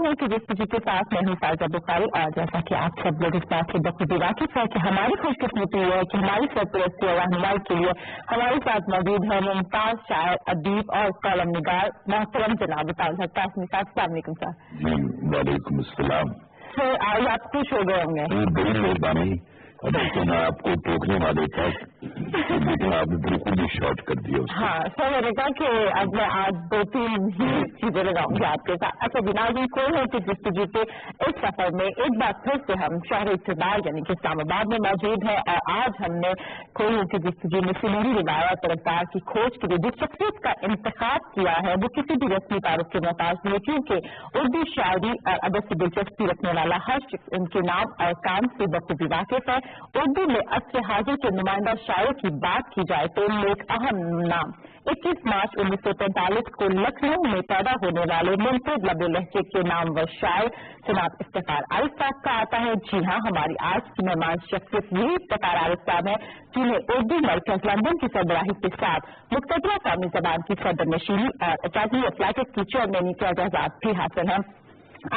ہوں کہ جستجو کے ساتھ میں ہوں فائزہ بخاری، اور جیسا کہ آپ سب لوگ اس بات سے بخوبی واقف ہے کہ ہماری خوش قسمتی ہے کہ ہماری سرپرستی اور رہنمائی کے لیے ہمارے ساتھ موجود ہے ممتاز شاعر، ادیب اور کالم نگار محترم جناب قاسمی صاحب۔ السلام علیکم سر۔ وعلیکم السلام۔ سر آج آپ خوش ہو گئے ہوں گے؟ بڑی مہربانی، تو میں آپ کو ٹوکنے والے تھا لیکن آپ نے بالکل ہی شارٹ کر دیا۔ ہاں سر، میں نے کہا کہ اب میں آج 2-3 ہی چیزیں لگاؤں گی آپ کے ساتھ۔ اچھا جناب، کوئی ہے کہ جستجو کے اس سفر میں ایک بار پھر سے ہم شہر اقتدار یعنی کہ اسلام آباد میں موجود ہے، اور آج ہم نے کوئی ہے کہ جستجو میں سنہری روایت اور اقدار کی کھوج کے لیے جس شخصیت کا انتخاب کیا ہے وہ کسی بھی رسمی تعارف کے محتاج نہیں ہے، کیونکہ اردو شاعری اور ادب سے دلچسپی رکھنے والا ہر شخص ان کے نام اور کام سے بخوبی واقف ہے۔ اردو میں عصر حاضر کے نمائندہ شاعروں کی بات کی جائے تو ان میں ایک اہم نام 21 مارچ 1945 کو لکھنؤ میں پیدا ہونے والے ممتاز لب لہجے کے نامور شاعر جناب افتخار عارف صاحب کا آتا ہے۔ جی ہاں، ہماری آج کی مہمان شخصیت یہی افتخار عارف صاحب ہے جنہیں اردو مرکز لندن کی سربراہی کے ساتھ مقتدرہ قومی زبان کی صدر نشینی اور اکیڈمی آف لائٹس کی چیئرمینی کے اعزازات بھی حاصل ہیں۔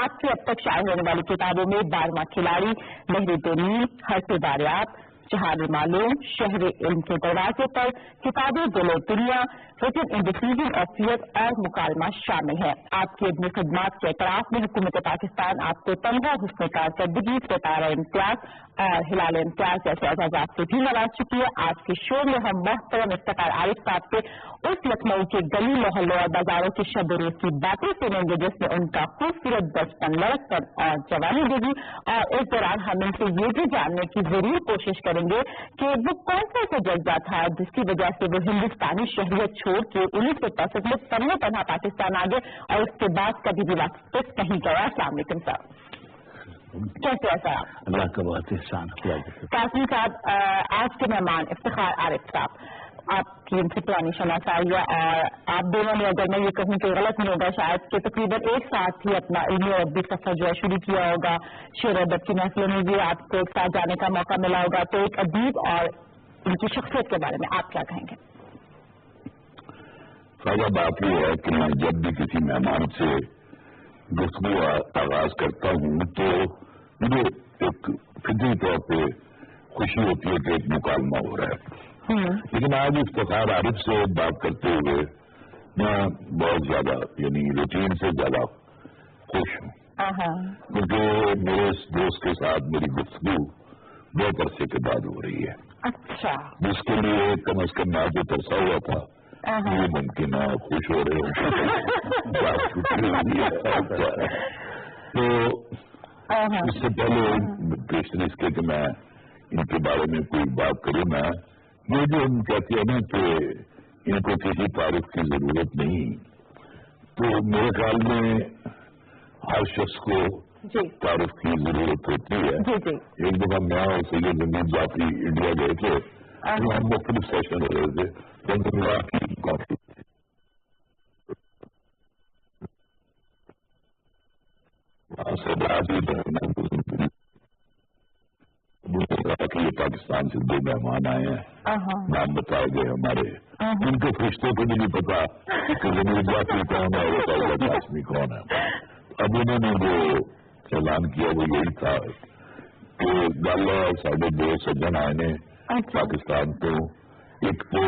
آپ کی اب تک شائع ہونے والی کتابوں میں 12واں کھلاڑی، نہر دونی، حرف دریافت، جہاد معلوم، شہر علم کے دروازے پر، کتابیں دل و دنیا، written in the season of fear اور مکالمہ شامل ہے۔ آپ کی ابن خدمات کے اعتراف میں حکومت پاکستان آپ کو تمغہ حسن کارکردگی، ستارہ امتیاز اور ہلال امتیاز جیسے اعزازات سے بھی نواز چکی ہے۔ آج کے شو میں ہم محترم افتخار عارف صاحب کے اس لکھنؤ کے گلی محلوں اور بازاروں کی شب و روز کی باتیں سنیں گے جس میں ان کا خوبصورت بچپن، لڑکپن اور جوانی گزری، اور اس دوران ہم ان سے یہ بھی جاننے کی ضرور کوشش کریں گے کہ وہ کون سا ایسا جذبہ تھا جس کی وجہ سے وہ ہندوستانی شہریت چھوڑ کے 1965 میں تنہا تنہا پاکستان آ گئے اور اس کے بعد کبھی بھی واپس نہیں گیا۔ السلام علیکم صاحب، کیسے ہیں سر آپ؟ اللہ کا بہت احسان۔ قاسمی صاحب، آج کے مہمان افتخار عارف صاحب، آپ کی ان سے پرانی شناسائی ہے، اور آپ دونوں نے، اگر میں یہ کہوں کہ غلط نہیں ہوگا شاید، کہ تقریباً ایک ساتھ ہی اپنا علمی اور ادبی سفر جو ہے شروع کیا ہوگا، شعر و ادب کی محفلوں میں بھی آپ کو ایک ساتھ جانے کا موقع ملا ہوگا، تو ایک ادیب اور ان کی شخصیت کے بارے میں آپ کیا کہیں گے؟ فائدہ بات یہ ہے کہ میں جب بھی کسی مہمان سے گفتگو آغاز کرتا ہوں تو مجھے ایک فطری طور پہ خوشی ہوتی ہے کہ ایک مکالمہ ہو رہا ہے، لیکن آج افتخار عارف سے بات کرتے ہوئے میں بہت زیادہ یعنی روٹین سے زیادہ خوش ہوں، کیونکہ میرے اس دوست کے ساتھ میری گفتگو بہت عرصے کے بعد ہو رہی ہے۔ اچھا، جس کے لیے کم از کم میں جو ترسا ہوا تھا یہ ممکن ہے، خوش ہو رہے ہوں تو اس سے پہلے پیشتر اس کے کہ میں ان کے بارے میں کوئی بات کروں، میں یہ جو ہم کہتے ہیں نا کہ ان کو کسی تعارف کی ضرورت نہیں، تو میرے خیال میں ہر شخص کو تعارف کی ضرورت ہوتی ہے۔ ایک دفعہ میں اور سید زمین جعفری انڈیا گئے تھے، ہم مختلف سیشن ہو رہے تھے، کہ یہ پاکستان سے 2 مہمان آئے ہیں، نام بتائے گئے ہمارے، ان کے فرشتوں کو بھی نہیں پتا کہ زمین جعفری کون ہے اور قاسمی کون ہے۔ اب انہوں نے جو اعلان کیا وہ یہی تھا کہ گل ہے ساڑھے 2 سجن آئے نے پاکستان تو، ایک تو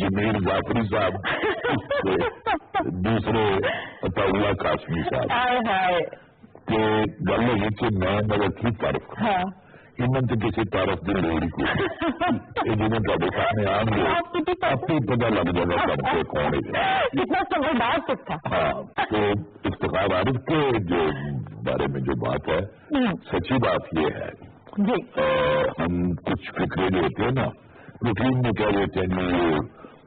جمیل جعفری صاحب، دوسرے عطا اللہ قاسمی صاحب، کہ گل ہے کہ میں مگر کی طرف انہوں نے کسی طرف کی لوڑی کو جنہیں تھوڑے سامنے آن گے آپ کو پتا لگ جائے گا سب کے کون ہے۔ ہاں، تو افتخار عارف کے جو بارے میں جو بات ہے، سچی بات یہ ہے، ہم کچھ فکرے جو ہوتے ہیں نا روٹین میں کیا دیتے ہیں یہ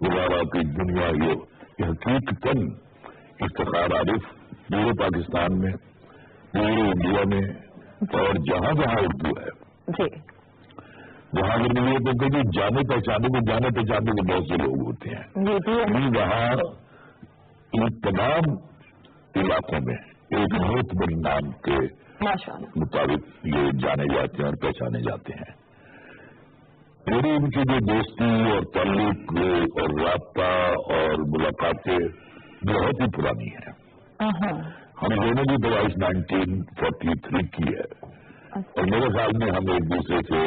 وغیرہ کی دنیا، یہ حقیقتاً افتخار عارف پورے پاکستان میں، پورے انڈیا میں اور جہاں جہاں اردو ہے وہاں کے لیے تو کہ جانے پہچانے کو بہت سے لوگ ہوتے ہیں، وہاں ان تمام علاقوں میں ایک بہت بڑی نام کے مطابق یہ جانے جاتے ہیں اور پہچانے جاتے ہیں۔ میری ان کی جو دوستی اور تعلق اور رابطہ اور ملاقاتیں بہت ہی پرانی ہیں، ہم دونوں کی پیدائش 1943 کی ہے اور میرے خیال میں ہم ایک دوسرے سے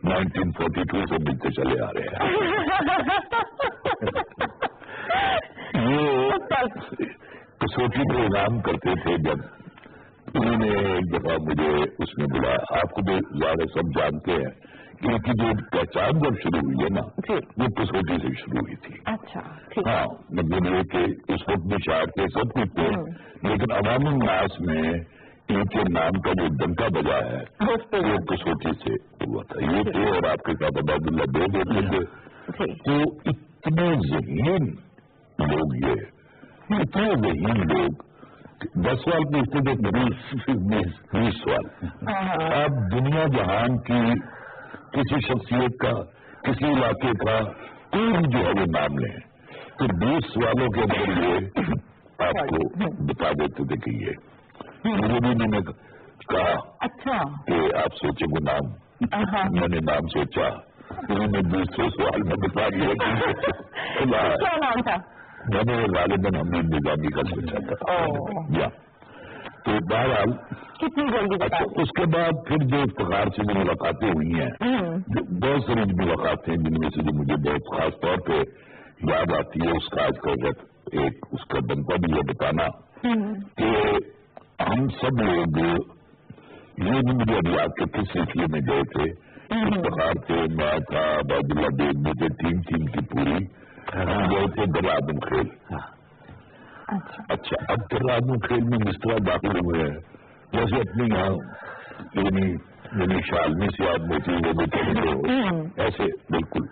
1942 سے ملتے چلے آ رہے ہیں. یہ کسوٹی پروگرام کرتے تھے جب انہوں نے ایک دفعہ مجھے اس میں بلایا. آپ کو بھی زیادہ سب جانتے ہیں کہ ان کی جو پہچان جب شروع ہوئی ہے نا وہ کسوٹی سے شروع ہوئی تھی. اچھا ہاں مطلب یہ کہ اس وقت میں شاعر کے سب کچھ تھے لیکن عوام الناس میں ان کے نام کا جو ڈنکا بجا ہے وہ کسوٹی سے ہوا تھا. یہ تھے اور آپ کے ساتھ عبید اللہ دو ہوتے تھے. تو اتنے ذہین لوگ یہ اتنے ذہین لوگ 10 سوال پوچھتے تھے 20 سوال. اب دنیا جہان کی کسی شخصیت کا کسی علاقے کا کوئی جو ہے وہ نام لیں تو 20 سوالوں کے اندر یہ آپ کو بتا دیتے تھے کہ یہ مجھے بھی میں نے کہا کہ آپ سوچیں وہ نام. میں نے نام سوچا انہوں نے دوسرے سوال میں بتا دیا. کیا نام تھا؟ میں نے غالباً ہمیں نظامی کا سوچا تھا. تو بہرحال کتنی جلدی اس کے بعد پھر جو افتخار سے جو ملاقاتیں ہوئی ہیں بہت ساری ملاقاتیں جن میں سے جو مجھے بہت خاص طور پہ یاد آتی ہے اس کا آج کا ایک اس کا بنتا بھی ہے بتانا کہ ہم سب لوگ یہ بھی مجھے ابھی یاد کے کس سلسلے میں گئے تھے. افتخار تھے میں تھا عبید اللہ بیگ میں تھے ٹیم کی پوری ہم گئے تھے درادم کھیل. اچھا اب درادم کھیل میں اس طرح داخل ہوئے ہیں جیسے اپنے یہاں یعنی شالمی سے آپ موتی ہوئے بیٹھے ہو ایسے بالکل.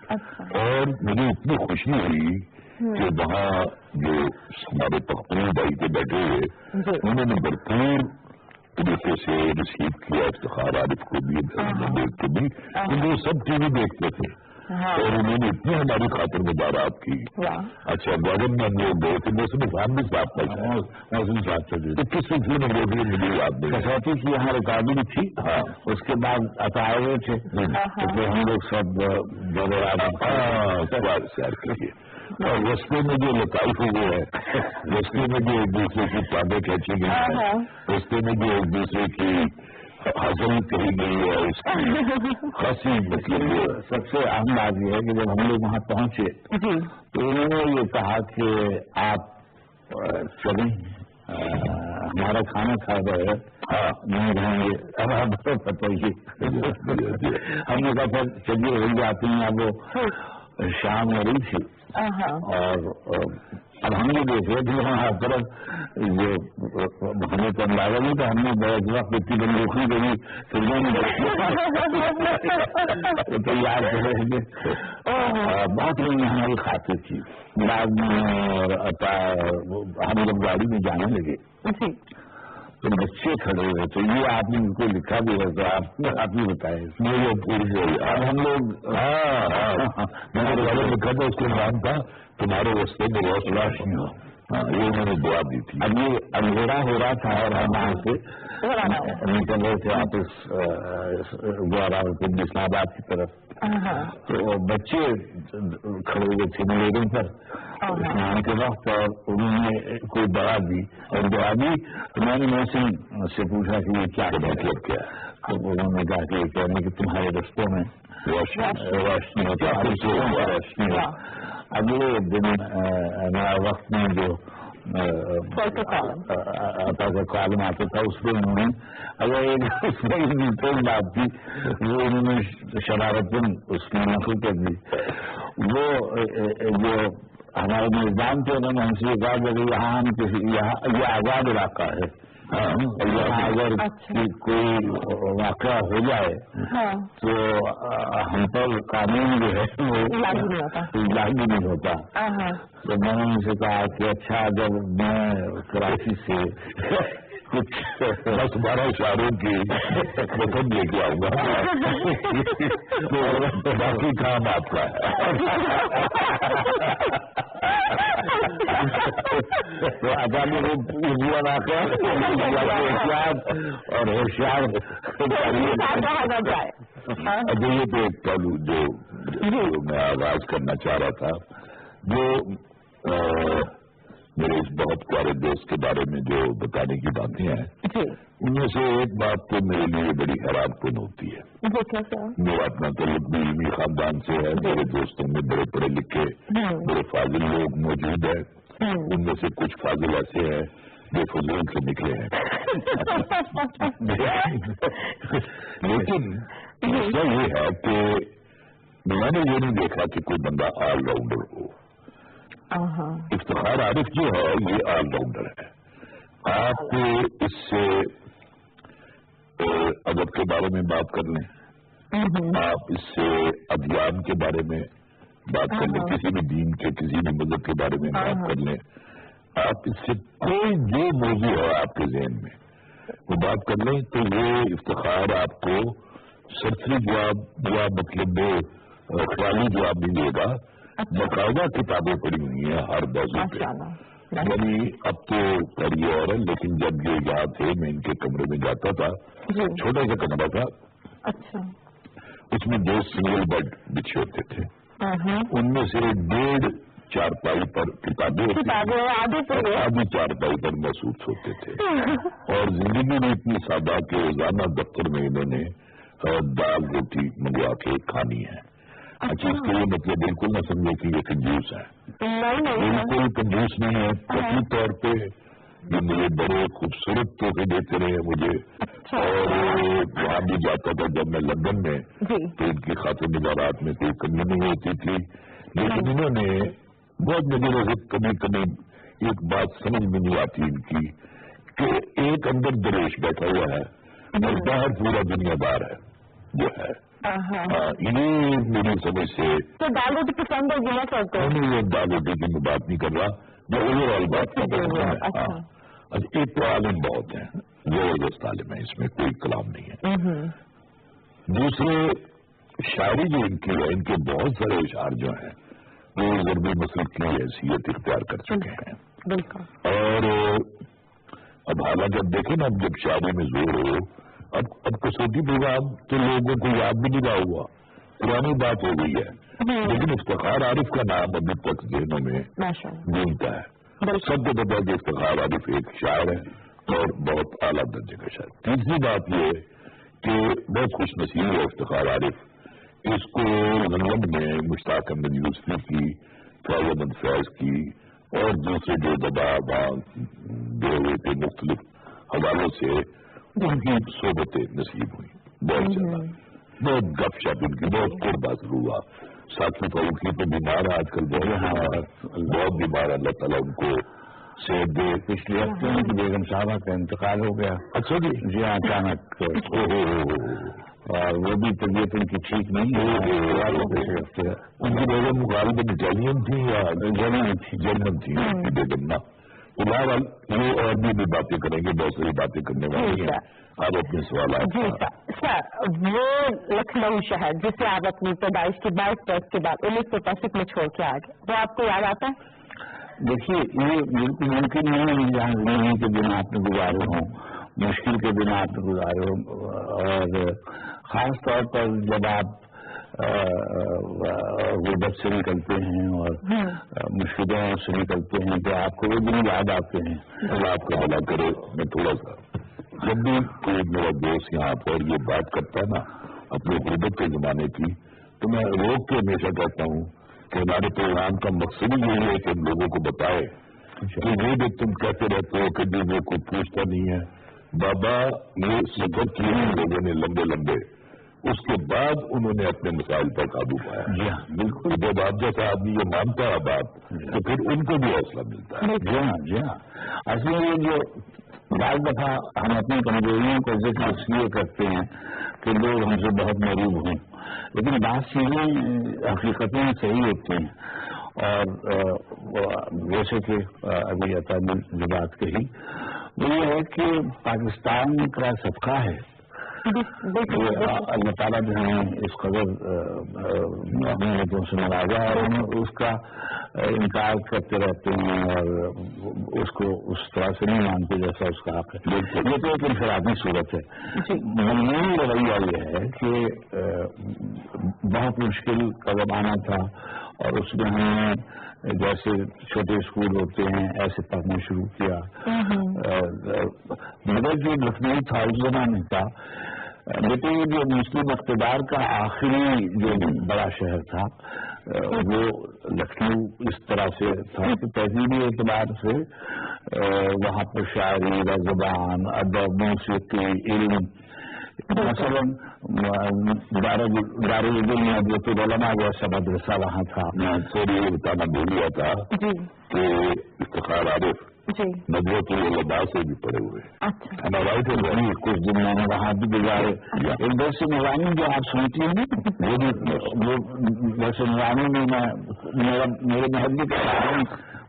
اور مجھے اتنی خوشی ہوئی کہ وہاں جو ہمارے پختون بھائی کے بیٹھے ہوئے انہوں نے بھرپور طریقے سے ریسیو کیا افتخار عارف کو بھی دیکھ کو بھی کیونکہ وہ سب ٹی وی دیکھتے تھے اور انہوں نے اتنی ہماری خاطر مدارات کی. اچھا گوجن میں ہم لوگ گئے تھے موسم خان بھی صاحب کا موسم صاحب سے تو کس سلسلے میں گئے تھے مجھے یاد نہیں. کسوٹی کی یہاں ریکارڈنگ تھی. اس کے بعد آئے ہوئے تھے تو پھر ہم لوگ سب سیر کریے اور رستے میں جو لطائف ہوئے ہیں رستے میں جو ایک دوسرے کی پاگے کھینچی گئی ہیں رستے میں جو ایک دوسرے کی حاصل کری گئی ہے اس کی خاصی مطلب سب سے اہم بات یہ ہے کہ جب ہم لوگ وہاں پہنچے تو انہوں نے یہ کہا کہ آپ چلیں ہمارا کھانا کھا رہے نہیں رہیں گے. اب آپ بتائیے ہم نے کہا چلیے ہو جاتے ہیں. اب وہ شام ہو رہی تھی اور اب ہم نے دیکھے تھے وہاں طرف جو ہمیں تو اندازہ نہیں تھا. ہم نے بہت وقت اتنی بندوقی گئی فلموں میں تیار رہیں گے. بہت لوگ ہماری خاطر تھی. بعد میں ہم لوگ گاڑی میں جانے لگے تو بچے کھڑے ہوئے تو یہ آپ نے ان کو لکھا بھی ہے تو آپ بھی بتائے ہم لوگ میں نے والے لکھا تھا اس کے نام تھا تمہارے رستے میں روشنی ہو. یہ انہوں نے دعا دی تھی. اب یہ اندھیرا ہو رہا تھا اور ہم وہاں سے نکل رہے تھے واپس گوارا اسلام آباد کی طرف تو بچے کھڑے ہوئے تھے میرے پر اسنان کے وقت اور انہوں نے کوئی دعا دی اور دعا دی تو میں نے محسن سے پوچھا کہ یہ کیا مطلب کیا تو انہوں نے کہا کہ یہ کہنے کہ تمہارے رستوں میں روشنی روشنی ہو. اگلے دن وقت میں جو کالم آتا تھا اس میں انہوں نے اگر اس میں بات تھی وہ انہوں نے شرارتن اس میں نقل کر دی. وہ جو ہمارے نظام تھے انہوں نے ہم سے یہ کہا کہ یہاں ہم یہ آزاد علاقہ ہے یہاں اگر کوئی واقعہ ہو جائے تو ہم پر قانون جو ہے وہ لاگو نہیں ہوتا. تو میں نے ان سے کہا کہ اچھا جب میں کراچی سے کچھ 10-12 اشاروں کی رقم لے کے آؤں گا تو باقی کام آپ کا تو اچانک وہ واقعہ احتیاط اور ہوشیار اچھا یہ تو ایک پہلو جو میں آغاز کرنا چاہ رہا تھا جو میرے اس بہت پیارے دوست کے بارے میں جو بتانے کی باتیں ہیں ان میں سے ایک بات تو میرے لیے بڑی حیران کن ہوتی ہے. میرا اپنا تعلق بھی علمی خاندان سے ہے. میرے دوستوں میں بڑے پڑھے لکھے بڑے فاضل لوگ موجود ہیں. ان میں سے کچھ فاضل ایسے ہیں جو فضول سے نکلے ہیں. لیکن مسئلہ یہ ہے کہ میں نے یہ نہیں دیکھا کہ کوئی بندہ آل راؤنڈر ہو. افتخار عارف جو ہے یہ آل راؤنڈر ہے. آپ اس سے ادب کے بارے میں بات کر لیں, آپ اس سے ادیان کے بارے میں بات کر لیں, کسی بھی دین کے کسی بھی مذہب کے بارے میں بات کر لیں, آپ اس سے کوئی جو موضوع ہے آپ کے ذہن میں وہ بات کر لیں تو وہ افتخار آپ کو سرسری جواب یا مطلب خیالی جواب نہیں دے گا. باقاعدہ کتابیں پڑھی ہوئی ہیں ہر موضوع پہ. یعنی اب تو کریے اور لیکن جب یہ یاد تھے میں ان کے کمرے میں جاتا تھا, چھوٹا سا کمرہ تھا, اس میں 2 سنگل بیڈ بچھے ہوتے تھے. ان میں سے 1.5 چارپائی پر کتابیں آدھی چارپائی پر محسوس ہوتے تھے. اور زندگی میں اتنی سادہ کہ روزانہ دفتر میں انہوں نے دال روٹی منگوا کے کھانی ہے. اچھا, اس کے لیے مطلب بالکل نہ سمجھے کہ یہ کنجوس ہے, بالکل کنجوس نہیں ہے. فطری طور پہ یہ مجھے بڑے خوبصورت تحفے دیتے رہے مجھے. اور وہاں بھی جاتا تھا جب میں لندن میں تو ان کی خاطر نظارات میں کوئی کمی نہیں ہوتی تھی. لیکن انہوں نے بہت مجھے کبھی کبھی ایک بات سمجھ میں نہیں آتی ان کی کہ ایک اندر درویش بیٹھا ہوا ہے اور باہر پورا دنیا دار ہے جو ہے. انہیں میری سمجھ سے دال روٹی پسند ہے. دال روٹی کی میں بات نہیں کر رہا, میں اوور آل بات کر رہا ہوں. ایک تو عالم بہت ہیں, زبردست عالم ہے, اس میں کوئی کلام نہیں ہے. دوسرے شاعری جو ان کی ہے, ان کے بہت سارے اشعار جو ہیں وہ ضربی مسلک کی حیثیت اختیار کر چکے ہیں. اور اب حالانکہ اب دیکھیں نا, اب جب شاعری میں زور ہو, اب کسوٹی پروگرام تو لوگوں کو یاد بھی نہیں رہا ہوا, پرانی بات ہو گئی ہے. لیکن افتخار عارف کا نام ابھی تک ذہنوں میں گونجتا ہے. سب کو پتا ہے کہ افتخار عارف ایک شاعر ہے اور بہت اعلیٰ درجے کا شاعر. تیسری بات یہ ہے کہ بہت خوش نصیب ہے افتخار عارف. اس کو لندن میں مشتاق احمد یوسفی کی, فیض احمد فیض کی اور دوسرے جو دبا دے ہوئے تھے مختلف حوالوں سے ان کی صحبتیں نصیب ہوئی. بہت زیادہ, بہت گپ شپ ان کی, بہت قرب حاصل ہوا. ساتھی فاروقی تو بیمار ہے آج کل, بہت بیمار ہے. اللہ تعالیٰ ان کو صحت دے. پچھلے ہفتے ان کی بیگم صاحبہ کا انتقال ہو گیا. اچھا جی ہاں, اچانک. اور وہ بھی طبیعت ان کی ٹھیک نہیں ہے. ان کی بیگم غالباً اٹالین تھی یا جرمن تھی ان کی بیگم نا. بہرحال یہ اور بھی باتیں کریں گے, بہت ساری باتیں کرنے والی ہیں. آپ اپنے سوالات. جی سر, وہ لکھنؤ شہر جسے آپ اپنی پیدائش کے 22 برس کے بعد 1965 میں چھوڑ کے آ گئے, وہ آپ کو یاد آتا ہے؟ دیکھیے, یہ بالکل ممکن نہیں ہے جہاں زندگی کے دن آپ نے گزارے ہوں, مشکل کے دن آپ نے گزارے ہوں, اور خاص طور پر جب آپ غربت سے نکلتے ہیں اور مشکلوں سے نکلتے ہیں تو آپ کو وہ دن یاد آتے ہیں. اللہ آپ کا بھلا کرے. میں تھوڑا سا جب بھی کوئی میرا دوست یہاں پر یہ بات کرتا ہے نا اپنے غربت کے زمانے کی, تو میں روک کے ہمیشہ کہتا ہوں کہ ہمارے پروگرام کا مقصد ہی یہی ہے کہ ہم لوگوں کو بتائے کہ یہ جو تم کہتے رہتے ہو کہ وہ کوئی پوچھتا نہیں ہے. بابا یہ سفر کیے ہیں لوگوں نے لمبے لمبے, اس کے بعد انہوں نے اپنے مسائل پر قابو پایا. جی ہاں بالکل. جب آپ جیسا آدمی یہ مانتا ہے بات تو پھر ان کو بھی حوصلہ ملتا ہے. جی ہاں جی ہاں. اصل میں یہ جو بعض دفعہ ہم اپنی کمزوریوں کو ذکر اس لیے کرتے ہیں کہ لوگ ہم سے بہت مریض ہوں, لیکن بعض چیزیں حقیقتیں صحیح ہوتی ہیں. اور جیسے کہ ابھی عطا نے جو بات کہی وہ یہ ہے کہ پاکستان کا صدقہ ہے. اللہ تعالیٰ نے ہمیں اس قدر محنتوں سے نوازا اور ہم اس کا انکار کرتے رہتے ہیں اور اس کو اس طرح سے نہیں مانتے جیسا اس کا حق ہے. یہ تو ایک انفرادی صورت ہے. مجموعی رویہ یہ ہے کہ بہت مشکل کا زمانہ تھا اور اس میں ہم نے جیسے چھوٹے اسکول ہوتے ہیں ایسے پڑھنا شروع کیا. مگر جو لکھنؤ تھا اس زمانے کا لیکن یہ جو مسلم اقتدار کا آخری جو بڑا شہر تھا وہ لکھنؤ اس طرح سے تھا کہ تہذیبی اعتبار سے وہاں پر شاعری و زبان ادب موسیقی علم مثلاً دارالعلوم حضرت العلماء جیسا مدرسہ وہاں تھا. میں تھوڑی یہ بتانا بھول گیا تھا کہ افتخار عارف ندوۃ العلماء سے بھی پڑے ہوئے. اچھا رائٹ ہے. کچھ دن میں نے وہاں بھی گزارے. ایک ویسے نظامی جو آپ سنتی ہیں نا وہ ویسے نظامی میں میرے محل کا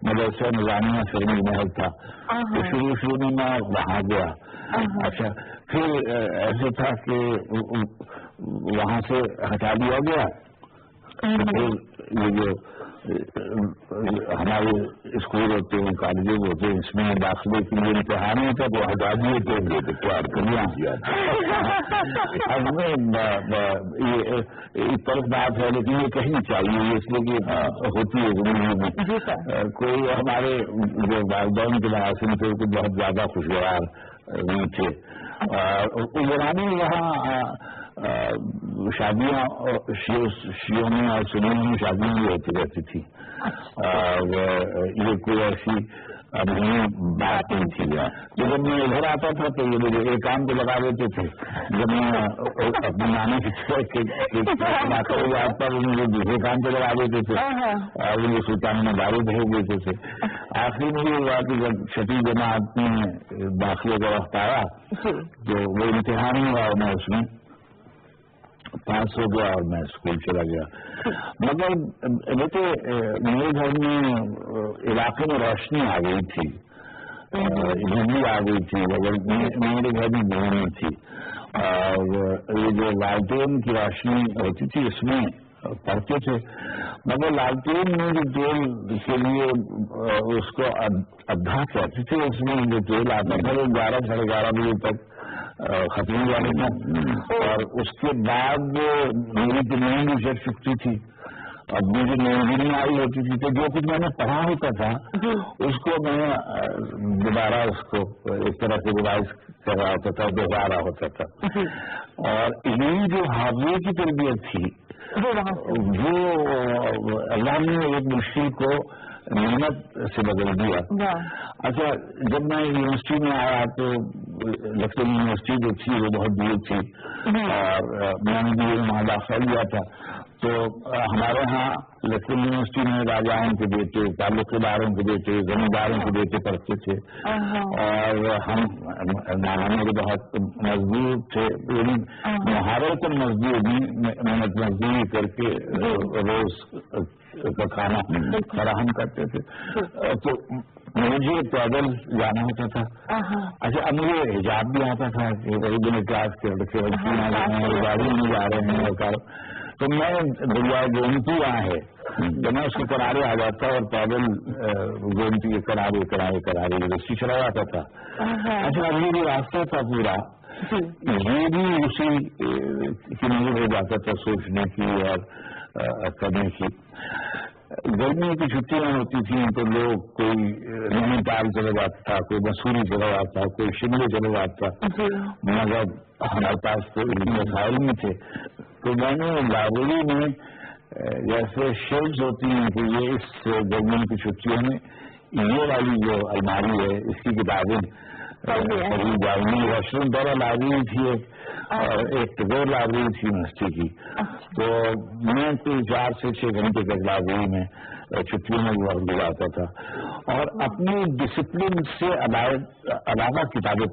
مدرسہ نظامیہ فلمی محل تھا تو شروع میں میں وہاں گیا. اچھا پھر ایسے تھا کہ وہاں سے ہٹا دیا گیا. پھر یہ جو ہمارے اسکول ہوتے ہیں کالجز ہوتے ہیں اس میں داخلے کے لیے امتحان ہوتا ہے وہ ہٹا دیے تھے پیار کر لیا. اب میں ایک طرف بات ہے لیکن یہ کہنی چاہیے اس لیے کہ ہوتی ہے زندگی میں. کوئی ہمارے جو والدین کے محاسن تھے وہ بہت زیادہ خوشگوار نہیں تھے. زمانے یہاں شادیاں شیعوں میں اور سنیوں میں شادیاں بھی ہوتی رہتی تھی. یہ کوئی ایسی بات نہیں تھی. تو جب میں ادھر آتا تھا تو یہ مجھے ایک کام پہ لگا دیتے تھے. جب میں اپنے نانے کے آتا وہ مجھے دوسرے کام پہ لگا دیتے تھے اور مجھے سلطان میں دارو بھیج دیتے تھے. آخری میں یہ ہوا کہ جب چھٹی جماعت میں داخلے کا وقت آیا تو وہ امتحان ہوا اور میں اس میں پاس ہو گیا اور میں اسکول چلا گیا. مگر بیٹے میرے گھر میں علاقے میں روشنی آ گئی تھی بجلی آ گئی تھی مگر میرے گھر میں نہیں تھی. اور یہ جو لالٹین کی روشنی ہوتی تھی اس میں پڑھتے تھے مگر لالٹین میں جو تیل کے لیے اس کو ادھا کہتے تھے اس میں جو تیل آتا تھا وہ 11 بجے تک ختم ہو جانے کا. اور اس کے بعد میری تو نیند بھی چڑھ چکتی تھی. اب مجھے نیند بھی نہیں آئی ہوتی تھی تو جو کچھ میں نے پڑھا ہوتا تھا اس کو میں دوبارہ اس کو ایک طرح سے ریوائز کر رہا ہوتا تھا دوہرا رہا ہوتا تھا. اور یہ جو حافظے کی تربیت تھی وہ اللہ نے ایک مشکل کو محنت سے بدل دیا. اچھا جب میں یونیورسٹی میں آیا تو لکھنؤ یونیورسٹی جو تھی وہ بہت دور تھی اور میں نے بھی وہاں داخلہ لیا تھا. تو ہمارے ہاں لکھنؤ یونیورسٹی میں راجاؤں کے بیٹے تعلق داروں کے بیٹے زمینداروں کے بیٹے پڑھتے تھے اور ہم ہمارے بہت مزدور تھے. مہارت محنت مزدوری کر کے روز کا کھانا فراہم کرتے تھے. تو مجھے پیدل جانا ہوتا تھا. اچھا اب مجھے حجاب بھی آتا تھا کہ وہی دن کلاس کے لڑکے گاڑی میں جا رہے ہیں تو میں دریائے گومتی وہاں ہے تو میں اس کے کنارے آ جاتا اور پیدل گومتی کے کنارے رسی چلا جاتا تھا. اچھا اب یہ جو راستہ تھا پورا یہ بھی اسی کی نظر ہو جاتا تھا سوچنے کی اور کرنے کی. گرمیوں کی چھٹیاں ہوتی تھیں تو لوگ کوئی نینی تال چلا جاتا تھا کوئی مسوری چلا جاتا کوئی شملے چلا جاتا مگر ہمارے پاس تو مسائل نہیں تھے. تو میں نے لائبریری میں جیسے شیلفز ہوتی ہیں کہ یہ اس گرمیوں کی چھٹیوں میں یہ والی جو الماری ہے اس کی کتابیں خرید جائیں. واش روم دورہ لائبریری تھی اور ایک ٹگور لائبریری تھی یونیورسٹی کی. تو میں 4 سے 6 گھنٹے تک لائبریری میں چھٹیوں میں وقت گزارتا تھا اور اپنی ڈسپلن سے علاوہ کتابیں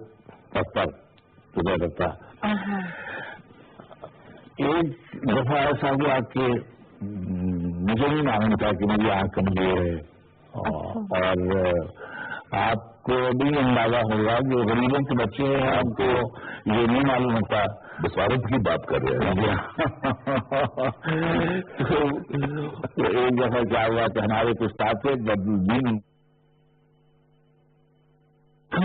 پڑھتا تھا. ایک دفعہ ایسا ہوا کہ مجھے نہیں معلوم تھا کہ میری آنکھ کمزور ہے اور آپ کو بھی اندازہ ہوگا جو غریبوں کے بچے ہیں آپ کو یہ نہیں معلوم ہوتا. بصارت کی بات کر رہے ہیں. تو ایک دفعہ کیا ہوا کہ ہمارے کچھ ساتھ بدین ہر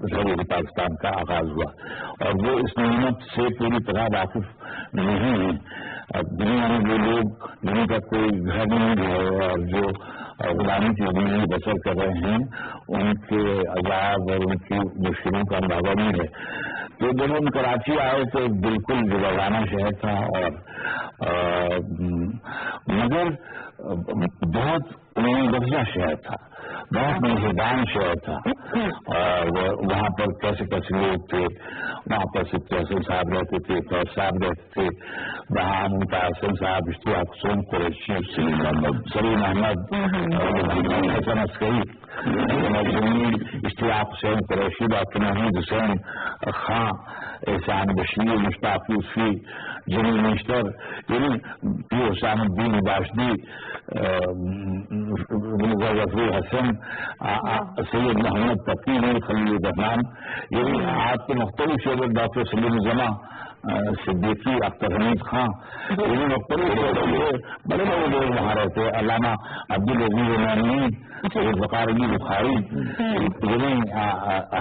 تصور پاکستان کا آغاز ہوا اور وہ اس نعمت سے پوری طرح واقف نہیں ہے. دنیا میں جو لوگ جن کا کوئی گھر نہیں ہے اور جو غلامی کی زندگی بسر کر رہے ہیں ان کے عذاب اور ان کی مشکلوں کا اندازہ نہیں ہے. تو جب ہم کراچی آئے تو بالکل جوانہ شہر تھا اور مگر بہت بڑھیا شہر تھا, بہت مہربان شہر تھا. اور وہاں پر کیسے کیسے لوگ تھے, وہاں پر سب حسن صاحب رہتے تھے, فیض صاحب رہتے تھے, وہاں ممتاز صاحب, اشتیاق حسین قریشی, سلیم احمد, حسن عسکری, اشتیاق حسین قریشی, ڈاکٹر محمود حسین خان, احسان بشیر, مشتاق یوسفی, جمیل نشتر, یعنی حسام الدین باشدی, غفور حسن, سید محمد تقی, خلیل الرحمان, یعنی آپ کے مختلف شعبے, ڈاکٹر سلیم زماں صدیقی, اختر حمید خان, یعنی مختلف شعبے بڑے بڑے لوگ وہاں رہتے. علامہ عبدالعزیز امانی, ذوالفقار علی بخاری, یعنی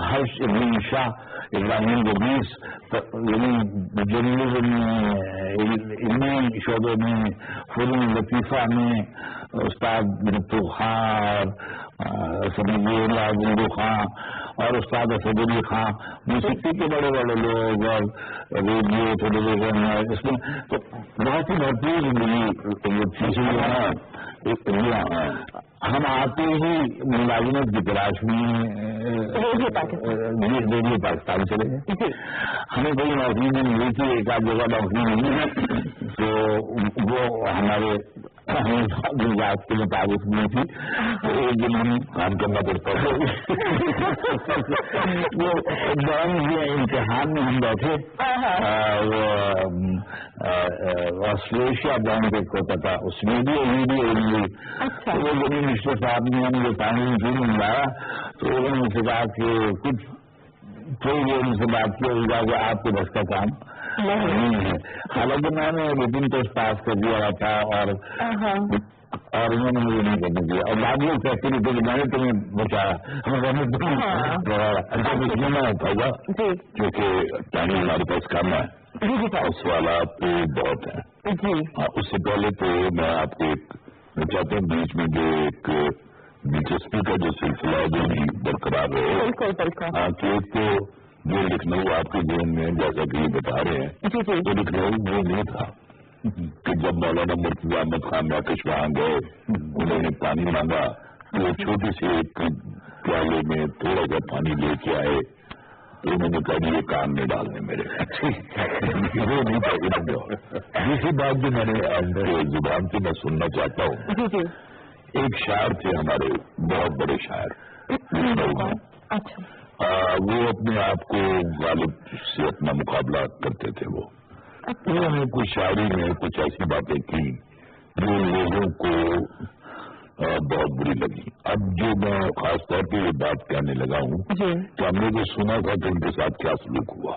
حرش ابن شاہ, ابراہیم گبیس, یعنی جرنلزم میں, علمی شعبے میں, فنون لطیفہ میں استاد بنتو خان, سمیع گنگو خان اور استاد اسد علی خان, موسیقی کے بڑے بڑے لوگ, اور ریڈیو, ٹیلی ویژن, اس میں تو بہت ہی بہترین زندگی. ہم آتے ہی ملازمت کی تلاش میں ریڈیو پاکستان چلے گئے. ہمیں کوئی نوکری نہیں ملی تھی, ایک آدھ جگہ نوکری نہیں ہے, تو وہ ہمارے ذات کے مطابق نہیں تھی. ایک دن ہم کام کرنا پڑتا ہے. وہ امتحان میں ہم بیٹھے, آسٹریشیا بینک ایک ہوتا تھا, اس میں بھی وہ زمین مسٹر صاحب نے ہمیں پانی ملایا, تو انہوں نے مجھ سے کہا کہ کچھ تھوڑی دیر ان سے بات کیا کہ آپ کے بس کا کام نہیں ہے. حالانکہ میں نے ریٹن ٹیسٹ پاس کر دیا تھا اور انہوں نے مجھے نہیں کرنے دیا, اور بعد میں کہتے نہیں تھے کہ میں نے تمہیں بچایا, میں نہ ہوتا گا کیونکہ ٹائم ہمارے پاس کم ہے, سوالات بہت ہیں. اس سے پہلے تو میں آپ کو میں چاہتا ہوں بیچ میں جو ایک دلچسپی کا جو سلسلہ ہے جو بھی برقرار رہے, کہ ایک تو جو لکھنؤ آپ کے ذہن میں جیسا کہ یہ بتا رہے ہیں, تو لکھنؤ وہ نہیں تھا کہ جب مولانا مرتضی احمد خان ناقش وہاں گئے, انہوں نے پانی مانگا, تو چھوٹی سی ایک پیالے میں تھوڑا سا پانی لے کے آئے, تو انہوں نے کہا یہ کان میں ڈالنے میرے. وہ نہیں تھا. دوسری بات جو میں نے زبان سے میں سننا چاہتا ہوں, ایک شاعر تھے ہمارے, بہت بڑے شاعر, وہ اپنے آپ کو غالب سے اپنا مقابلہ کرتے تھے. وہ انہوں نے کچھ شاعری میں کچھ ایسی باتیں کی جو لوگوں کو بہت بری لگی. اب جو میں خاص طور پہ یہ بات کہنے لگا ہوں کہ ہم نے جو سنا تھا کہ ان کے ساتھ کیا سلوک ہوا,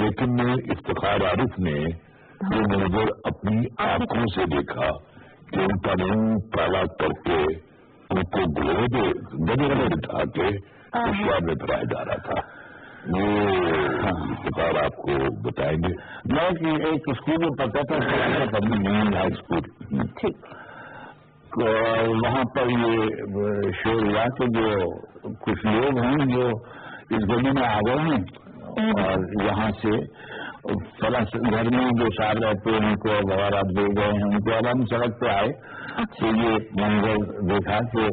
لیکن افتخار عارف نے یہ منظر اپنی آنکھوں سے دیکھا کہ ان کا منہ کالا کر کے ان کو گھوڑے پہ گدے میں بٹھا کے شہر میں پھیلایا جا رہا تھا. وہ افتخار آپ کو بتائیں گے. میں ایک اسکول میں پڑھتا تھا, مین ہائی اسکول, وہاں پر یہ شور ہوا کہ جو کچھ لوگ ہیں جو اس گلی میں آ گئے ہیں اور یہاں سے فلاں گھر میں جو صاحب رہتے ہیں ان کو وغیرہ دے گئے ہیں, ان کو اب ہم سڑک پہ آئے تو یہ منظر دیکھا کہ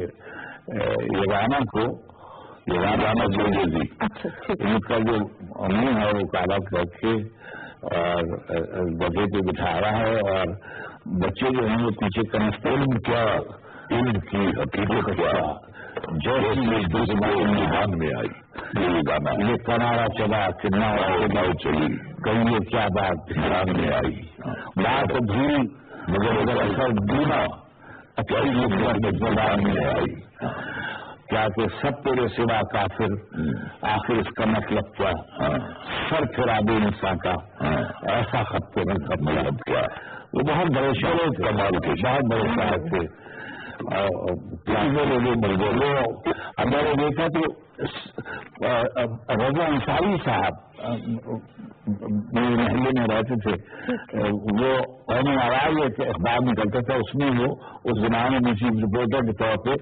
یگانہ کو یگانہ جی ان کا جو منہ ہے وہ کالا کر کے اور گدے پہ بٹھا رہا ہے, اور بچے جو ہیں وہ پیچھے کنسٹرول کیا ان کی حقیقت کیا جیسے زبان میں آئی, یہ گانا یہ کنارا چلا کتنا چلی, کہیں یہ کیا بات زبان میں آئی, بات بھول مگر اگر اثر دونا زبان میں آئی, کیا کہ سب تیرے سوا کافر, آخر اس کا مطلب کیا, سر پھرا دے انسان کا, ایسا خط کے مطلب کیا. وہ بہت بڑے شاعر کمال کے, بہت بڑے شاعر تھے. اگر دیکھا تو رضا انصاری صاحب میرے محلے میں رہتے تھے، وہ قومی آواز ایک اخبار نکلتا تھا، اس میں وہ اس زمانے میں چیف رپورٹر کے طور پہ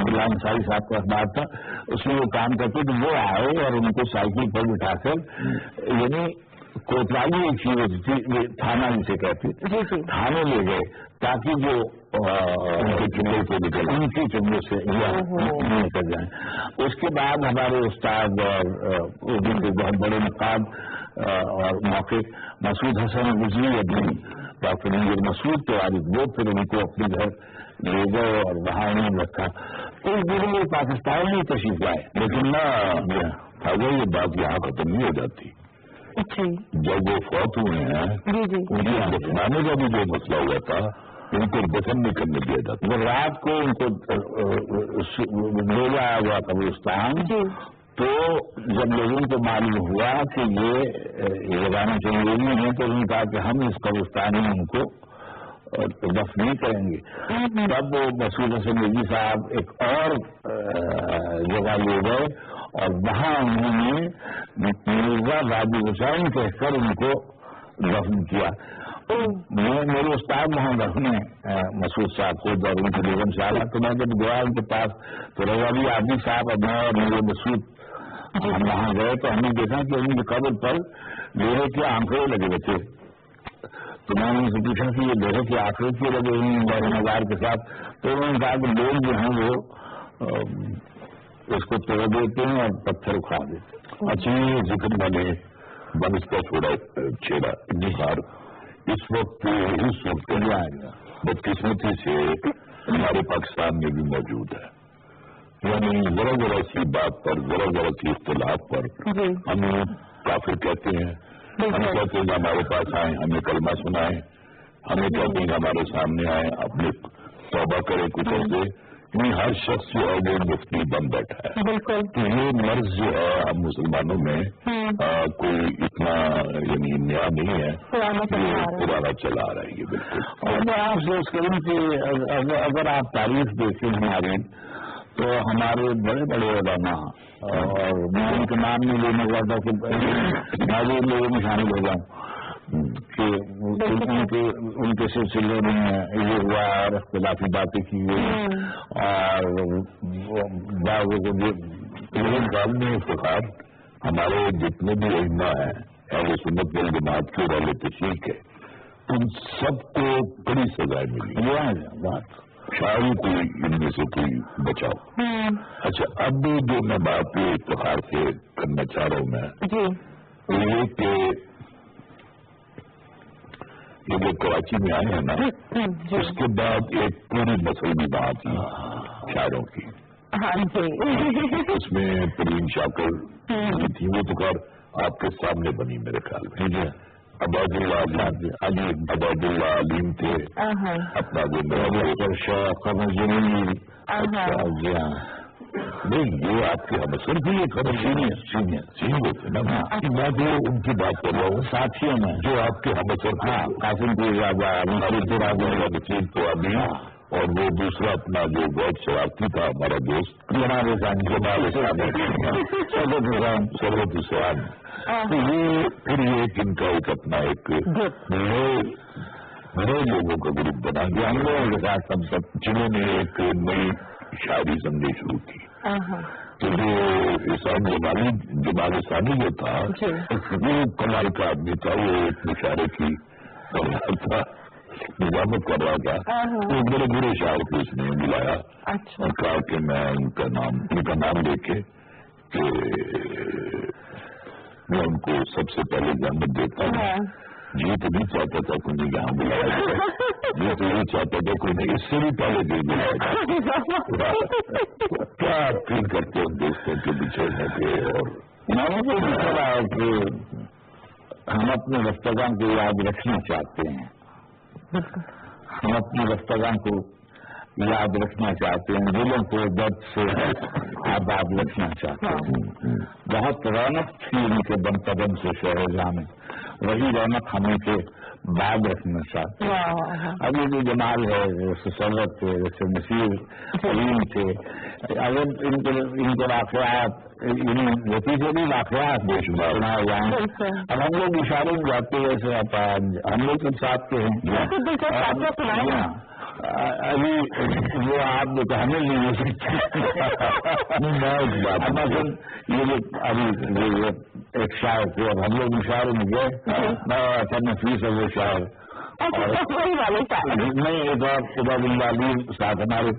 رضا انصاری صاحب کا اخبار تھا، اس میں وہ کام کرتے تو وہ آئے اور ان کو سائیکل پر بٹھا کر، یعنی کوتوالی ایک چیز ہوتی تھی، تھانہ جسے کہتے تھانے لے گئے تاکہ جو ان کے چنگل سے نکل ان کی چنگل سے نکل جائیں۔ اس کے بعد ہمارے استاد اور اردو کے بہت بڑے مقام اور موقع مسعود حسن غزنوی ابھی ڈاکٹر مسعود کے والد، وہ پھر ان کو اپنے گھر لے گئے اور وہاں انہوں نے رکھا۔ تو اس دن میں پاکستان میں تشریف لائے، لیکن نہ یہ بات یہاں ختم نہیں ہو جاتی۔ جب وہ فوت ہوئے ہیں ان کے دفنانے کا بھی جو مسئلہ ہوا تھا، ان کو دفن نہیں کرنے دیا جاتا، وہ رات کو ان کو لے جایا گیا قبرستان، تو جب لوگوں کو معلوم ہوا کہ یہ جانا چاہیے ہیں تو انہوں نے کہا کہ ہم اس قبرستان میں ان کو دفن نہیں کریں گے۔ تب وہ مسعود حسن غزنوی صاحب ایک اور جگہ لے گئے اور وہاں انہوں نے مرزا راجو حسین کہہ کر ان کو دفن کیا۔ میرے استاد محمد نے مسعود صاحب کو اور ان کی بیگم صاحبہ، تو میں جب گیا ان کے پاس تو رضا علی عابدی صاحب اور میں اور میرے مسعود ہم وہاں گئے تو ہم نے دیکھا کہ ان کی قبر پر لوہے کے آنکھیں لگے ہوئے تھے۔ تو میں نے ان سے پوچھا کہ یہ لوہے کے آنکھیں کیوں لگے ہوئے ہیں مزار کے ساتھ؟ تو انہوں نے کہا کہ لوگ جو ہیں وہ اس کو توڑ دیتے ہیں اور پتھر اکھاڑ دیتے ہیں۔ اچھا، یہ ذکر میں نے بن اس کا چھیڑا انتخار اس وقت بدقسمتی سے ہمارے پاکستان میں بھی موجود ہے، یعنی ذرا سی بات پر، ذرا سی اختلاف پر ہم کافر کہتے ہیں، ہم کہتے ہیں کہ ہمارے پاس آئیں، ہمیں کلمہ سنائیں، ہمیں کہتے ہیں کہ ہمارے سامنے آئیں، اپنے توبہ کریں کچھ ایسے، ہر شخص جو ہے وہ مفتی بن بیٹھا ہے۔ بالکل، تو یہ مرض جو ہے ہم مسلمانوں میں کوئی اتنا یعنی نیا نہیں ہے، پرانا چلا آ رہا ہے یہ بالکل۔ اور میں آپ سے اس کروں کہ اگر آپ تاریخ دیکھیں ہماری تو ہمارے بڑے بڑے علماء، اور میں ان کے نام نہیں لینے چاہتا کہ میں بھی ان لوگوں میں شامل ہو جاؤں کہ ان کے سلسلے میں یہ ہوا اور اختلافی باتیں کی گئی، اور بعضوں کو لیکن بعد میں افتخار ہمارے جتنے بھی علماء ہیں اہل سنت والجماعت کے والے تشریح کے، ان سب کو بڑی سزائیں ملی، بات شاید کوئی ان میں سے کوئی بچاؤ۔ اچھا، اب جو میں بات افتخار سے کرنا چاہ رہا ہوں میں یہ کہ یہ جو کراچی میں آئے ہیں نا، اس کے بعد ایک پوری مسلمی بات تھی شاعروں کی، اس میں پرین شاکر تھی، وہ تو خیر آپ کے سامنے بنی میرے خیال میں، عباد اللہ علیم تھے، اپنا نہیں یہ آپ کے ہمسر بھی ایک سینئر تھے نا، میں جو ان کی بات کر رہا ہوں ساتھیوں میں جو آپ کے ہمسر تھے، قاسم کو تو ابھی، اور وہ دوسرا اپنا جو بہت شرارتی تھا ہمارا دوست سربت حسین، تو یہ پھر ایک ان کا ایک اپنا ایک نئے لوگوں کا گروپ بنا گیا ہم لوگوں کے ساتھ سب جنہوں نے ایک نئی شاعری سمجھنی شروع کی۔ تو جو حسین جمال ثانی جو تھا وہ کمال کا آدمی تھا، وہ ایک مشاعرے کی تھا، نظامت کر رہا تھا، تو بڑے برے شاعر کو اس نے بلایا اور کہا کہ میں ان کا نام لے کے کہ میں ان کو سب سے پہلے جانب دیتا ہوں، یہ تو نہیں چاہتا تھا کوئی نے یہاں بلایا جائے، یہ تو یہ چاہتا تھا کوئی نے اس سے بھی پہلے دے دیا۔ کیا فیل کرتے ہیں دوستوں کے بچھڑنے پہ؟ اور میں تو یہ رہا ہے کہ ہم اپنے رفتگان کو یاد رکھنا چاہتے ہیں، ہم اپنے رفتگان کو یاد رکھنا چاہتے ہیں، دلوں کو درد سے آباد رکھنا چاہتے ہیں۔ بہت رونق تھی ان کے دم قدم سے شہر جانے، وہی رونق ہم ان کے بعد رکھنا چاہتے ہیں. ابھی جو جمال ہے جیسے سرت تھے, جیسے نصیر علیم تھے, اگر ان کے واقعات وتی سے بھی واقعات بے شمار سنائے جائیں. اب ہم لوگ اشارے میں جاتے ہیں جیسے ہم لوگ سب ساتھ کے ہیں. ابھی وہ آپ نے کہنے نہیں ہو سکتے. یہ ابھی ایک شاعر تھے, اب ہم لوگ مشاعرے میں گئے, میں ایسا نفیس ہے وہ شاعر, نہیں ایک اور خدا بلّہ ساتھ ہمارے,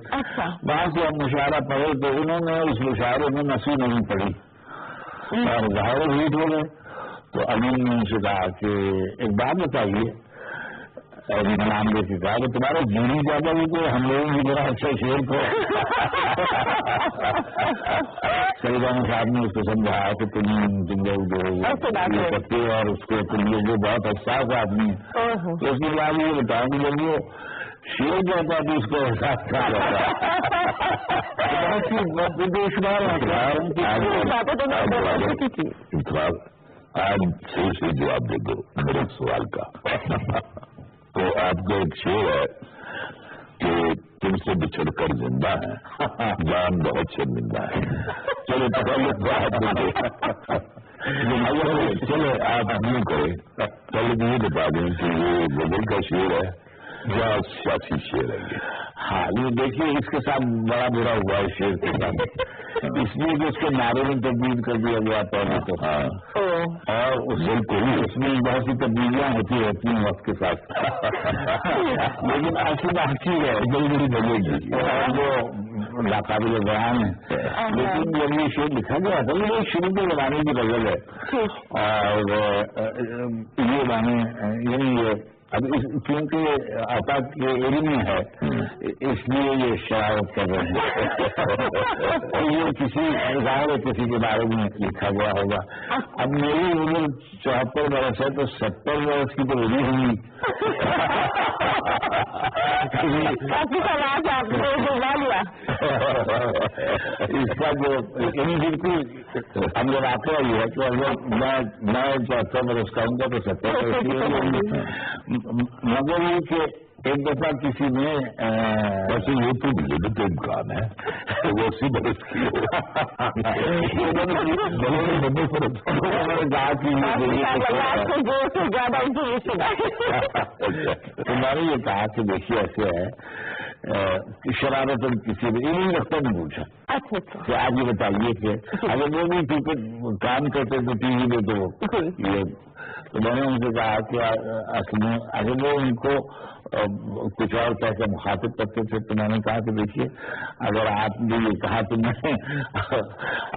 وہاں سے ہم مشاعرہ پڑھے تو انہوں نے اس مشاعرے میں نفی نہیں پڑھی اور ظاہر ہیٹ ہو گئے. تو امین نے ان سے کہا کہ ایک بات بتائیے, نام لے کے کہا کہ تمہارا جیری زیادہ بھی تو ہم لوگوں کی بڑا اچھا شعر کو سیدان صاحب نے اس کو سمجھایا کہ تم لوگ جو یہ کرتے ہو اور اس کو تم لوگ جو بہت حساس آدمی ہے, تو اس کے بعد یہ بتاؤں کہ جب وہ شعر جاتا تو اس کو احساس کیا رہتا ہے. آج صحیح سے جواب دے دو میرے سوال کا. تو آپ کا ایک شعر ہے کہ تم سے بچھڑ کر زندہ ہے, جان بہت شرمندہ ہے. چلو چلے آپ نہیں کریں, پہلے یہ بتا دیں کہ یہ غزل کا شعر ہے یا سیاسی شعر ہے یہ. ہاں یہ دیکھیے اس کے ساتھ بڑا برا ہوا ہے شعر کے ساتھ, اس لیے کہ اس کے نعرے میں تبدیل کر دیا گیا پہلے تو. اور اس میں بہت سی تبدیلیاں ہوتی رہتی ہیں وقت کے ساتھ, لیکن ایسی بات ہے جلدی بنے گی جو ناقابل بیان ہے. لیکن جب یہ شعر لکھا گیا تھا یہ شروع کے زمانے کی غزل ہے, اور یہ گانے یعنی اب کیونکہ عطا کے علم میں ہے اس لیے یہ شرارت کر رہے ہیں. یہ کسی ظاہر کسی کے بارے میں لکھا گیا ہوگا. اب میری عمر 74 برس ہے تو 70 برس کی تو وہی ہوئی. اس کا جو بالکل ہم لوگ واقعہ یہ ہے کہ اگر میں 74 برس کا ہوں گا تو 70 برس کی ہوگی. مگر یہ کہ ایک دفعہ کسی نے ویسے یہ تو لمٹ امکان ہے وہ اسی برس کی تمہارے یہ کہا کہ دیکھیے ایسے ہے شرارت اور کسی نے یہ نہیں رکھتا نہیں پوچھا کہ آپ یہ بتائیے کہ اگر وہ بھی کیونکہ کام کرتے تو ٹی وی میں تو یہ تو میں نے ان سے کہا کہ اصل میں اگر وہ ان کو کچھ اور کہہ کے مخاطب کرتے تھے تو میں نے کہا کہ دیکھیے اگر آپ نے یہ کہا تو میں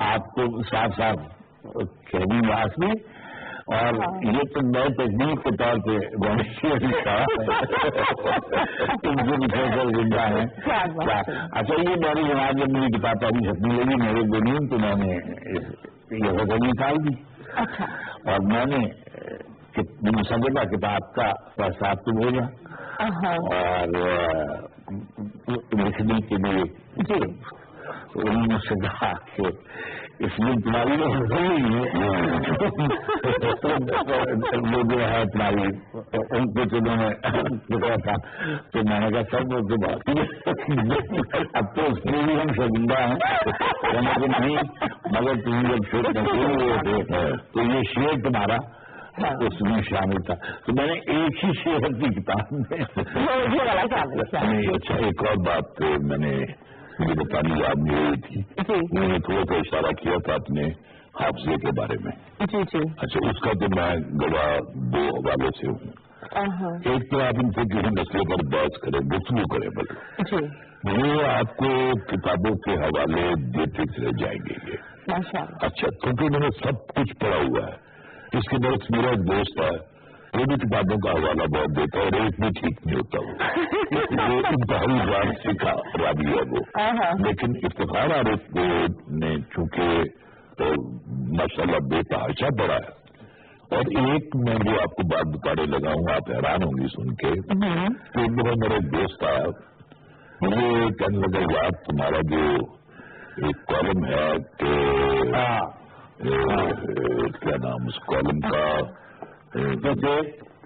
آپ کو صاف صاف کہہ دوں گا اصلی, اور یہ تو نئے تجنیب کے طور پہ تم سے بچھڑ کر زندہ ہے. اچھا یہ میری جناب جب میری کتاب پڑھی چھپنے لگی میرے زمین تو میں نے یہ غزل نکال دی, اور میں نے مسودہ کتاب کا پیسہ آپ کو بھیجا اور لکھنے کے لیے. انہوں نے سے کہا کہ اس میں تمہاری جو وہ جو ہے تمہاری ان کو انہوں نے لکھا تھا تو میں نے کہا سب وہ بات اب تو اس میں بھی ہم شرمندہ ہیں نہیں, مگر تم جب شعر مشہور ہوئے تھے تو یہ شعر تمہارا اس میں شامل تھا. تو میں نے ایک ہی شعر کی کتاب میں اچھا ایک اور بات میں نے مجھے بتانی یاد نہیں ہوئی تھی, میں نے تھوڑا سا اشارہ کیا تھا اپنے حافظے کے بارے میں. اچھا اس کا تو میں گواہ دو حوالے سے ہوں. ایک تو آپ ان سے کسی مسئلے پر بحث کریں گفتگو کریں بلکہ وہ آپ کو کتابوں کے حوالے دیتے چلے جائیں گے یہ. اچھا کیونکہ میں نے سب کچھ پڑھا ہوا ہے. اس کے برعکس میرا ایک دوست ہے وہ بھی کتابوں کا حوالہ بہت دیتا ہے اور ایک بھی ٹھیک نہیں ہوتا وہ انتہائی بار سیکھا رابی ہے وہ. لیکن افتخار عارف نے چونکہ ماشاءاللہ بے تحاشا پڑھا ہے, اور ایک میں جو آپ کو بات بتانے لگا ہوں آپ حیران ہوں گی سن کے کہ ایک دفعہ میرا ایک دوست آیا مجھے کہنے لگا یار تمہارا جو ایک کالم ہے کہ کیا نام اس کالم کا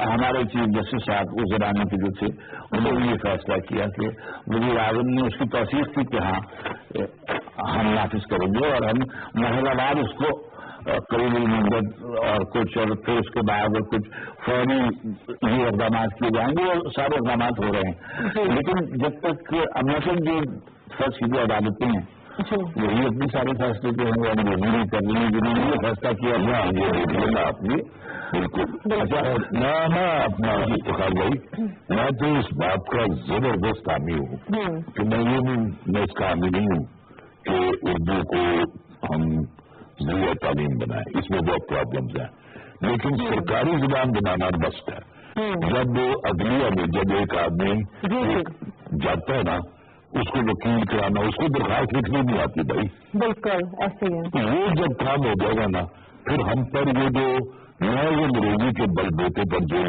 ہمارے چیف جسٹس صاحب اس زمانے کے جو تھے انہوں نے یہ فیصلہ کیا کہ وزیر اعظم نے اس کی توثیق کی کہ ہاں ہم نافذ کریں گے اور ہم مرحلہ وار اس کو قریب المدت اور کچھ اور پھر اس کے بعد اور کچھ فوری یہ اقدامات کیے جائیں گے اور سارے اقدامات ہو رہے ہیں. لیکن جب تک اب مثلاً جو فرض کی عدالتیں ہیں وہی اپنے سارے فیصلے جو ہیں وہ انگریزی نہیں کر رہی ہیں جنہوں نے یہ فیصلہ کیا یہ دیکھ لینا آپ نے بالکل. اچھا میں اپنا افتخار بھائی میں تو اس بات کا زبردست حامی ہوں کہ میں اس کا حامی نہیں ہوں کہ اردو کو ہم ذریعہ تعلیم بنائیں. اس میں بہت پرابلمز ہیں لیکن سرکاری زبان بنانا مست ہے. جب عدلیہ میں جب ایک آدمی جاتا ہے نا اس کو وکیل کرانا اس کو درخواست لکھنی نہیں آتی بھائی. بالکل ایسے ہی وہ جب کام ہو جائے گا نا پھر ہم پر یہ جو نئے انگریزی کے بل بوتے پر جو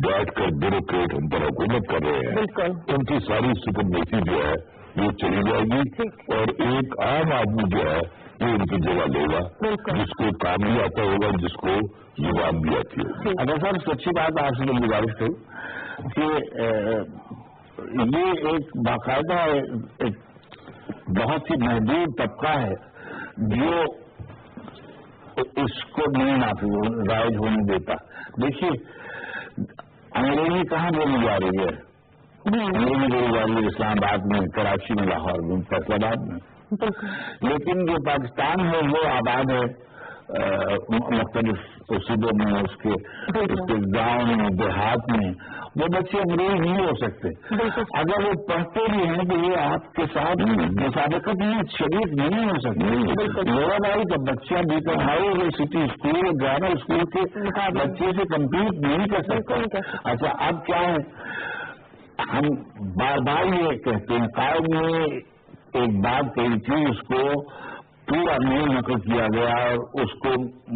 بیٹھ کر بیوروکریٹ ہم پر حکومت کر رہے ہیں ان کی ساری سکمنیسی جو ہے وہ چلی جائے گی اور ایک عام آدمی جو ہے وہ ان کی جگہ لے گا جس کو کام بھی آتا ہوگا جس کو زبان بھی آتی ہوگی. اگر سر سچی بات آپ سے گزارش کروں کہ یہ ایک باقاعدہ ایک بہت ہی محدود طبقہ ہے جو اس کو نہیں رائج ہونے دیتا. دیکھیے انگریزی کہاں بولی جا رہی ہے؟ انگریزی بولی جا رہی ہے اسلام آباد میں کراچی میں لاہور میں فیصلہ آباد میں. لیکن جو پاکستان ہے وہ آباد ہے مختلف صوبوں میں اس کے گاؤں میں دیہات میں وہ بچے انگریز نہیں ہو سکتے. اگر وہ پڑھتے بھی ہیں تو یہ آپ کے ساتھ مسابقت میں شریک نہیں ہو سکتے. میرا بھائی جب بچہ Beacon high university school grammar school کے بچے سے کمپیٹ نہیں کر سکتے. اچھا اب کیا ہے ہم بار بار یہ کہتے ہیں قائد نے ایک بات کہی تھی اس کو پورا نہیں نقل کیا گیا اور اس کو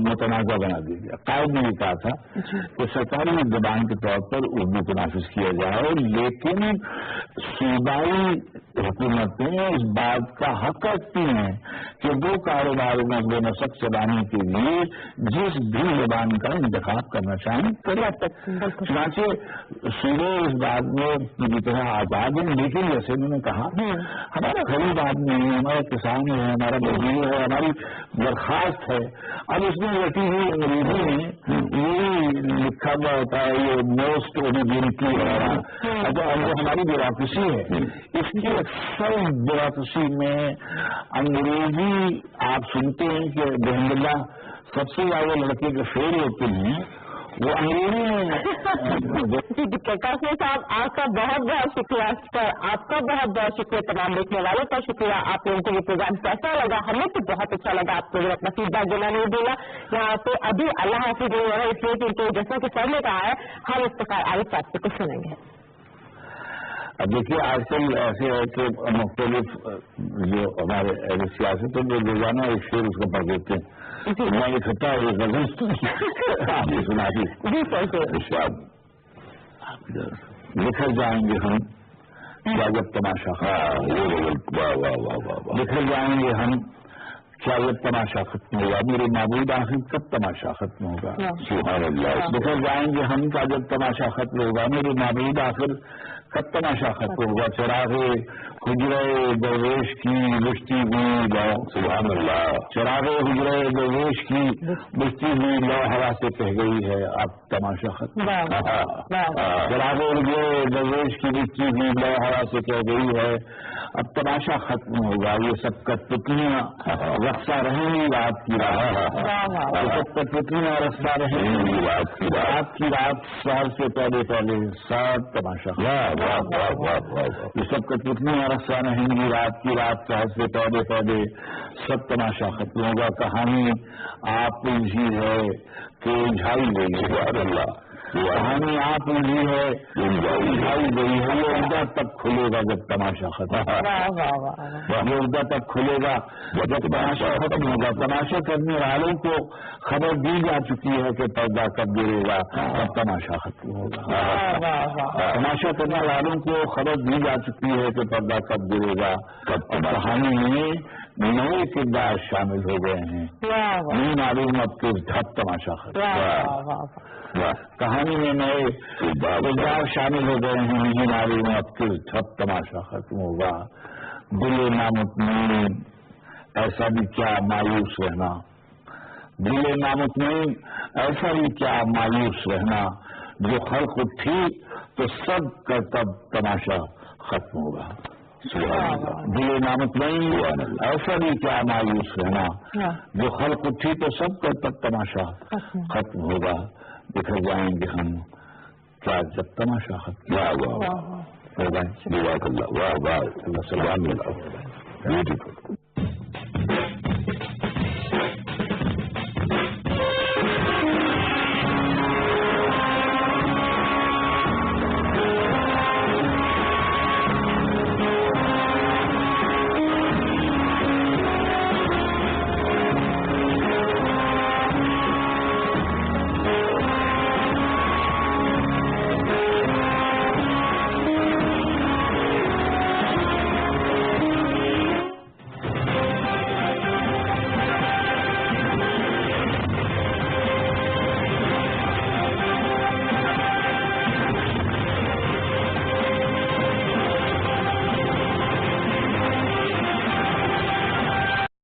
متنازع بنا دیا گیا. قائد نے یہ کہا تھا کہ سرکاری زبان کے طور پر اردو کو نافذ کیا جائے لیکن صوبائی حکومتیں اس بات کا حق رکھتی ہیں کہ وہ کاروبار میں بے نسق چلانے کے لیے جس بھی زبان کا انتخاب کرنا چاہیں کر سکتے. چنانچہ صوبے اس بات میں پوری طرح آزاد ہیں. لیکن جیسے انہوں نے کہا ہمارا غریب آدمی ہے ہمارا کسان ہے ہمارا مزدور ہے ہماری درخواست ہے. اب اس میں رٹی ہوئی انگریزی میں یہی لکھا ہوا ہوتا ہے یہ موسٹ اوبیڈینٹلی وغیرہ. جو ہماری بیوروکریسی ہے اس کی اکثر بیوروکریسی میں انگریزی آپ سنتے ہیں کہ الحمدللہ سب سے زیادہ لڑکے جو فیل ہوتے ہیں وہ انگریزی میں. قاسم صاحب آپ کا بہت بہت شکریہ. آپ کا بہت بہت شکریہ. تمام دیکھنے والوں کا شکریہ. آپ لوگوں کو یہ پروگرام کیسا لگا؟ ہمیں تو بہت اچھا لگا. آپ کو اپنا فیڈ بیک دینا نہیں دینا یہاں پہ ابھی اللہ حافظ نہیں ہو رہا اس لیے کہ جیسا کہ سر نے کہا ہے ہم افتخار عارف صاحب سے کچھ سنیں گے. اب دیکھیے آج کل ایسے ہے کہ مختلف جو ہمارے سیاست میں روزانہ ایک شعر اس کو پڑھ دیتے ہیں. میں اکٹھا ایک غزل آپ نے سنا دی. نکھر جائیں گے ہم کیا جب تماشا نکھر جائیں گے ہم کیا جب تماشا ختم ہوگا. میرے معبود آخر کب تماشا ختم ہوگا. سبحان اللہ. نکھر جائیں گے ہم کیا جب تماشا ختم ہوگا. میرے معبود آخر کب تماشا ختم ہوگا. چراغ حجرے درویش کی بجتی ہوئی لو. سبحان اللہ. چراغ حجرے درویش کی بجتی ہوئی لو ہوا سے کہہ گئی ہے اب تماشا ختم. چراغ حجرے درویش کی بجتی ہوئی لو ہوا سے کہہ گئی ہے اب تماشا ختم ہوگا. یہ سب کٹپٹلیاں رقصہ رہیں گی رات کی رات. یہ سب کٹپٹلیاں رقصہ رہیں گی رات کی رات کی رات. سال سے پہلے پہلے سات تماشا. یہ سب کٹپٹلیاں رقصہ رہیں گی رات کی رات. سال سے پہلے پہلے سب تماشا ختم ہوگا. کہانی آپ الجھی ہے کہ الجھائی گئی. سبحان اللہ. کہانی آپ الجھی ہے الجھائی گئی ہے. یہ عہدہ تب کھلے گا جب تماشا ختم. یہ عہدہ تب کھلے گا جب تماشا ختم ہوگا. تماشا کرنے والوں کو خبر دی جا چکی ہے کہ پردہ کب گرے گا تب تماشا ختم ہوگا. تماشا کرنے والوں کو خبر دی جا چکی ہے کہ پردہ کب گرے گا. کہانی میں نئے کردار شامل ہو گئے ہیں. نئی معلوم اب کے ڈھپ تماشا ختم. کہانی میں نئے کردار شامل ہو گئے ہیں. نئی معلوم اب کے ڈھپ تماشا ختم ہوگا. دل نامطمئن ایسا بھی کیا مایوس رہنا. دل نامطمئن ایسا بھی کیا مایوس رہنا. جو خلق اٹھی تو سب کا تب تماشا ختم ہوگا. دل نامطمئن ایسا بھی کیا مایوس رہنا. جو خلق اٹھی تو سب کا تب تماشا ختم ہوگا. بکھر جائیں گے ہم کیا جب تماشا ختم ہوگا. واہ واہ اللہ سبحان اللہ. بیوٹیفل.